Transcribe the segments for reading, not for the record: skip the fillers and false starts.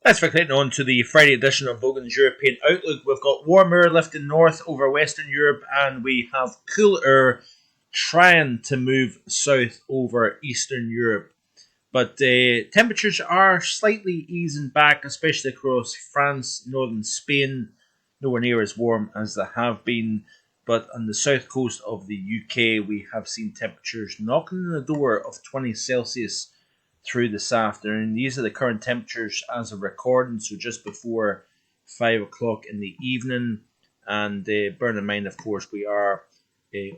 Thanks for clicking on to the Friday edition of Bogan's European Outlook. We've got warm air lifting north over Western Europe, and we have cool air trying to move south over Eastern Europe. But temperatures are slightly easing back, especially across France, northern Spain, nowhere near as warm as they have been. But on the south coast of the UK, we have seen temperatures knocking on the door of 20 Celsius through this afternoon. These are the current temperatures as of recording, so just before 5 o'clock in the evening. And bear in mind, of course, we are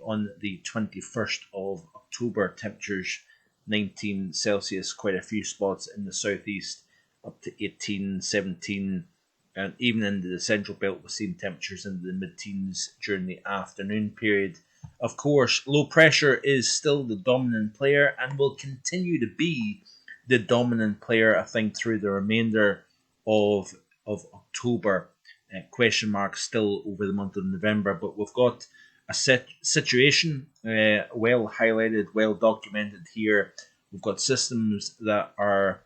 on the 21st of October. Temperatures 19 Celsius, quite a few spots in the southeast, up to 18, 17, and even into the central belt, we're seeing temperatures into the mid-teens during the afternoon period. Of course, low pressure is still the dominant player and will continue to be the dominant player, I think, through the remainder of October. Question marks still over the month of November, but we've got a situation well highlighted, well documented here. We've got systems that are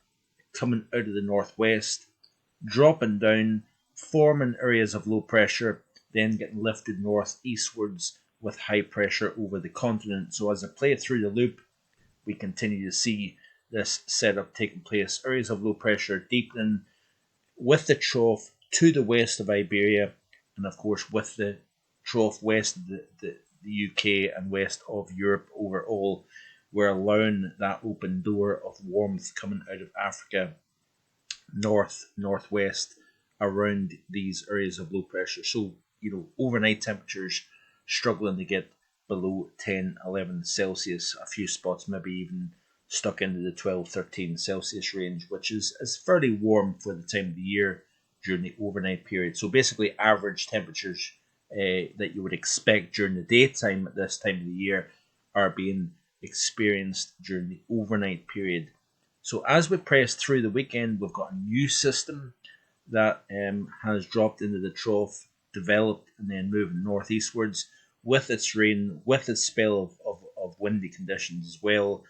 coming out of the northwest, dropping down, forming areas of low pressure, then getting lifted northeastwards with high pressure over the continent. So as I play through the loop, we continue to see this setup taking place. Areas of low pressure deepening with the trough to the west of Iberia, and of course with the trough west of the UK and west of Europe overall. We're allowing that open door of warmth coming out of Africa, northwest around these areas of low pressure. So, overnight temperatures struggling to get below 10, 11 Celsius. A few spots maybe even stuck into the 12, 13 Celsius range, which is fairly warm for the time of the year during the overnight period. So basically average temperatures that you would expect during the daytime at this time of the year are being experienced during the overnight period. So as we press through the weekend, we've got a new system that has dropped into the trough, developed, and then moving northeastwards with its rain, with its spell of windy conditions as well.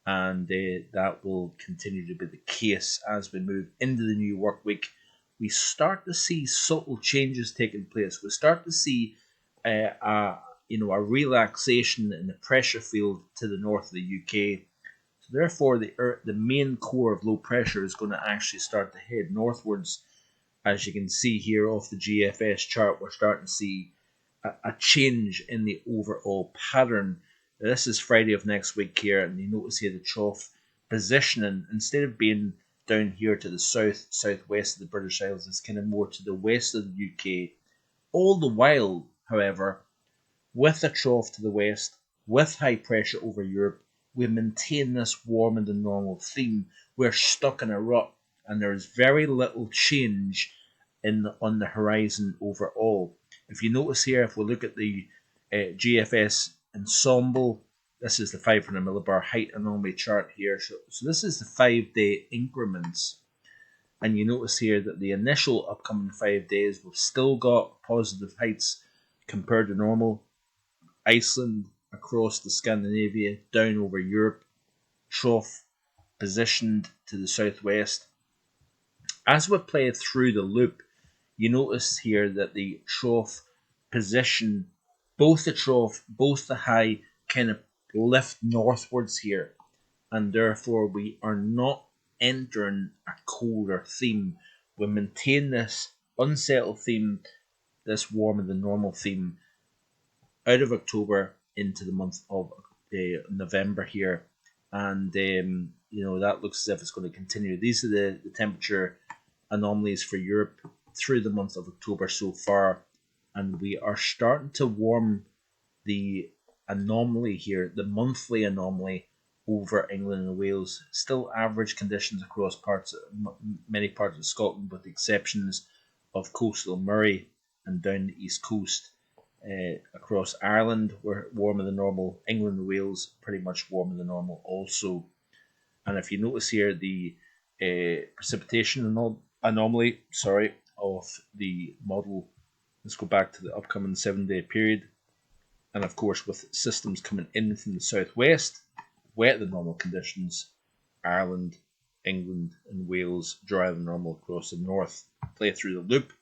And that will continue to be the case as we move into the new work week. We start to see subtle changes taking place. We start to see a relaxation in the pressure field to the north of the UK. So therefore, the main core of low pressure is going to actually start to head northwards. As you can see here off the GFS chart, we're starting to see a change in the overall pattern. This is Friday of next week here, and you notice here the trough positioning, instead of being down here to the southwest of the British Isles, it's kind of more to the west of the UK. All the while, however, with the trough to the west, with high pressure over Europe, we maintain this warmer than normal theme. We're stuck in a rut, and there is very little change on the horizon overall. If you notice here, if we look at the GFS ensemble, this is the 500 millibar height anomaly chart here. So this is the 5-day increments. And you notice here that the initial upcoming 5 days, we've still got positive heights compared to normal. Iceland, across the Scandinavia, down over Europe, trough positioned to the southwest. As we play through the loop, you notice here that the trough position, both the trough, both the high, kind of lift northwards here, and therefore we are not entering a colder theme. We maintain this unsettled theme, this warmer than normal theme, out of October into the month of November here, and that looks as if it's going to continue. These are the temperature anomalies for Europe through the month of October so far, and we are starting to warm the anomaly here, the monthly anomaly over England and Wales. Still average conditions across many parts of Scotland, with the exceptions of coastal Moray and down the east coast. Across Ireland, we're warmer than normal. England and Wales, pretty much warmer than normal also. And if you notice here, the precipitation anomaly, of the model. Let's go back to the upcoming 7-day period. And of course, with systems coming in from the southwest, wetter than normal conditions, Ireland, England and Wales, drier than normal across the north. Play through the loop.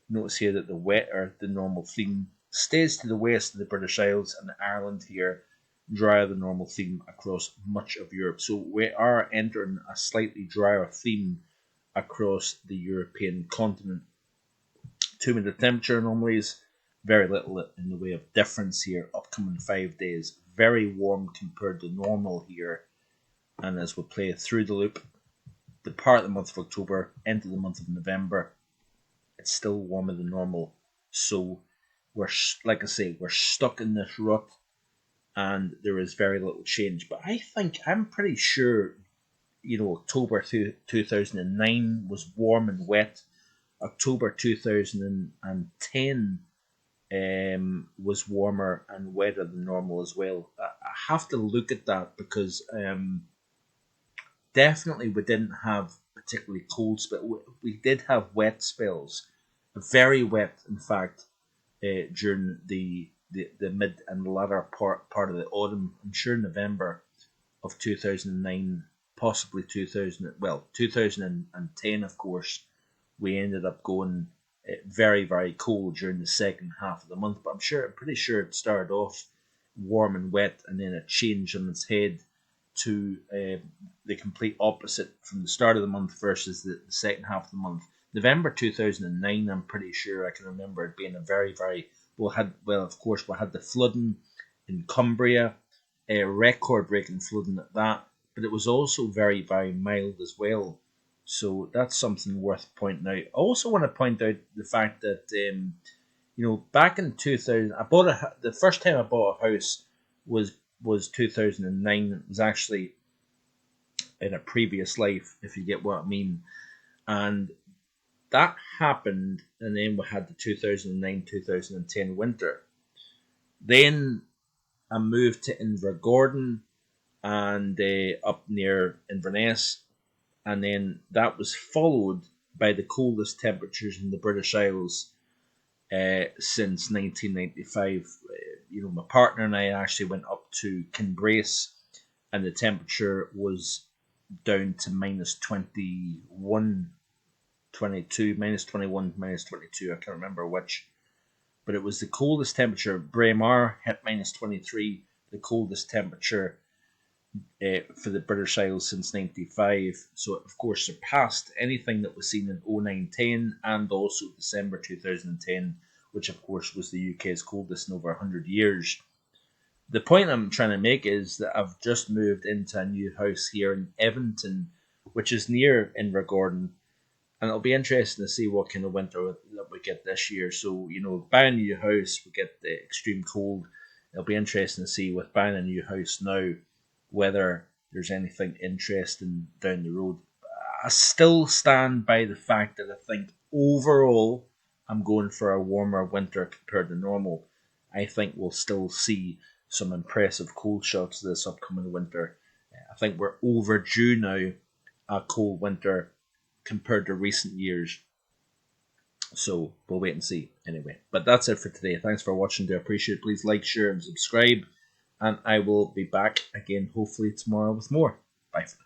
Notice here that the wetter than normal theme stays to the west of the British Isles, and Ireland here drier than normal theme across much of Europe. So we are entering a slightly drier theme across the European continent. 2-meter temperature anomalies, very little in the way of difference here. Upcoming 5 days, very warm compared to normal here. And as we play through the loop, depart the month of October, into the month of November, it's still warmer than normal. So we're, like I say, we're stuck in this rut, and there is very little change. But I'm pretty sure, October 2009 was warm and wet. October 2010 was warmer and wetter than normal as well. I have to look at that because definitely we didn't have particularly cold spells. We did have wet spells, very wet, in fact, during the mid and latter part of the autumn. I'm sure November of 2009, possibly 2010, of course, we ended up going very, very cold during the second half of the month. But I'm pretty sure it started off warm and wet, and then it changed on its head to the complete opposite from the start of the month versus the second half of the month. November 2009, I'm pretty sure I can remember it being a very, very of course, we had the flooding in Cumbria, a record-breaking flooding at that, but it was also very, very mild as well. So that's something worth pointing out. I also want to point out the fact that back in 2000, the first time I bought a house was 2009. It was actually in a previous life, if you get what I mean, and that happened, and then we had the 2009-2010 winter. Then I moved to Invergordon and up near Inverness, and then that was followed by the coldest temperatures in the British Isles since 1995. My partner and I actually went up to Kinbrace, and the temperature was down to minus 21, 22, minus 21, minus 22. I can't remember which, but it was the coldest temperature. Braemar hit minus 23, the coldest temperature for the British Isles since 95. So it, of course, surpassed anything that was seen in 0910 and also December 2010, which, of course, was the UK's coldest in over 100 years. The point I'm trying to make is that I've just moved into a new house here in Eventon, which is near Invergordon, and it'll be interesting to see what kind of winter that we get this year. So, buying a new house, we get the extreme cold. It'll be interesting to see with buying a new house now whether there's anything interesting down the road. I still stand by the fact that I think overall I'm going for a warmer winter compared to normal. I think we'll still see some impressive cold shots this upcoming winter. I think we're overdue now a cold winter compared to recent years. So we'll wait and see anyway. But that's it for today. Thanks for watching. Do appreciate it. Please like, share, and subscribe. And I will be back again hopefully tomorrow with more. Bye for now.